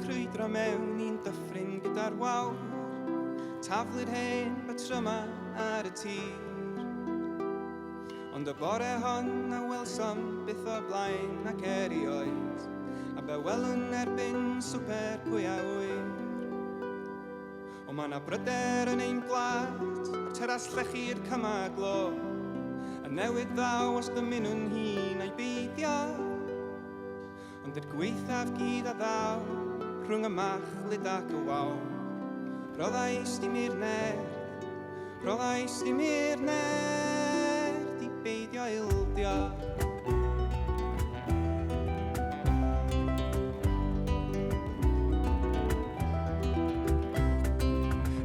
crwydro mewn i'n dyffryn gyda'r wawr, taflu'r hen batryma ar y tir. Ond y bore hon a welsom byth o blaen ac erioed, a be welwn erbyn swper pwy a wyr. O ma na bryder yn ein gwlad, a'r teras llechi'r cyma glo, a newid ddaw os dymyn nhw'n hun a'i beidio. Ond yr gweithaf gyd a ddaw, rhwng y machlyd ac y waw, roddais dim i'r nerth, roddais dim i'r nerth, i beidio ildio.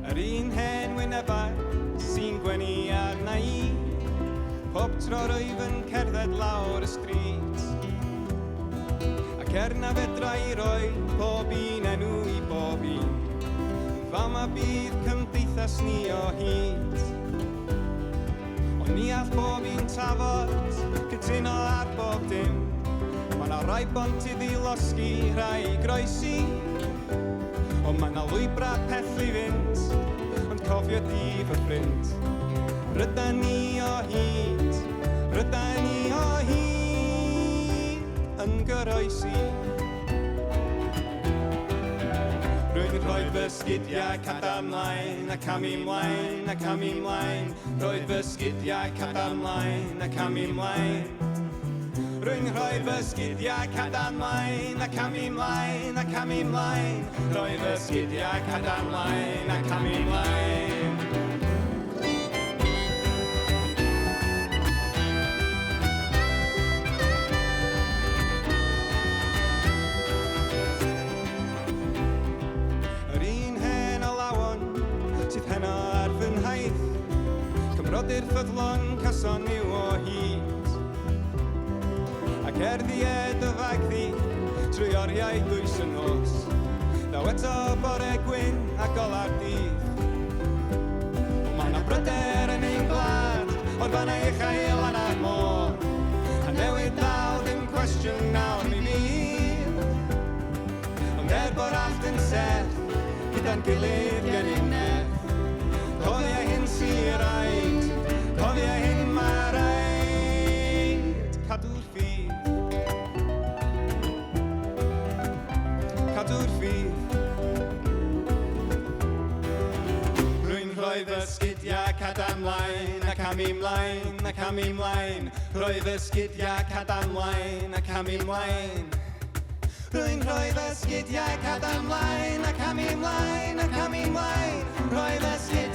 Yr un hen wynebau sy'n gwenu arna i, pob tro rwyf yn cerdded lawr y stryd. Ac erna fedra i roi pob un enw i bob un, fama bydd cymdeithas ni o hyd. Ond ni all bob un tafod cytuno ar bob dim, ma' na rai bont i ddilosgi, rai groesi. Ond ma' na lwybra pell i fynd, ond cofio di fy ffrind. Rydan ni o hyd, rydan ni o hyd, yn goroesi. Rwy'n rhoi fy sgidiau cadarnlaen, ac am i mlaen, ac am i mlaen. Rhoi fy sgidiau cadarnlaen, ac am i mlaen. Rwy'n rhoi fy sgidiau cadarnlaen, ac am i mlaen, ac am i mlaen. Rhoi fy sgidiau cadarnlaen, ac am i mlaen. Cymrodir ffyddlon cason i'w o hyd, ac erddied y fagddi trwy oriau dwys yn nos, daw eto bore gwyn a golar dydd. Mae na bryder yn ein gwlad, o'r fanna i chael ana'r môr, a newid dal ddim cwestiwn nawr mi fydd. Ond bo'r allt yn serth, gyda'n gilydd gen i'n nerth, cofia hyn sy'n raid, cofia hyn ma' raid. Cadw'r ffydd, cadw'r ffydd. Rwy'n rhoi fy sgidiau cadarnlaen, ac am i mlaen, ac am i mlaen. Rhoi fy sgidiau cadarnlaen, ac am i mlaen. Rwy'n rhoi fy sgidiau cadarnlaen, ac am i mlaen, ac am i mlaen. Rhoi fy sgidiau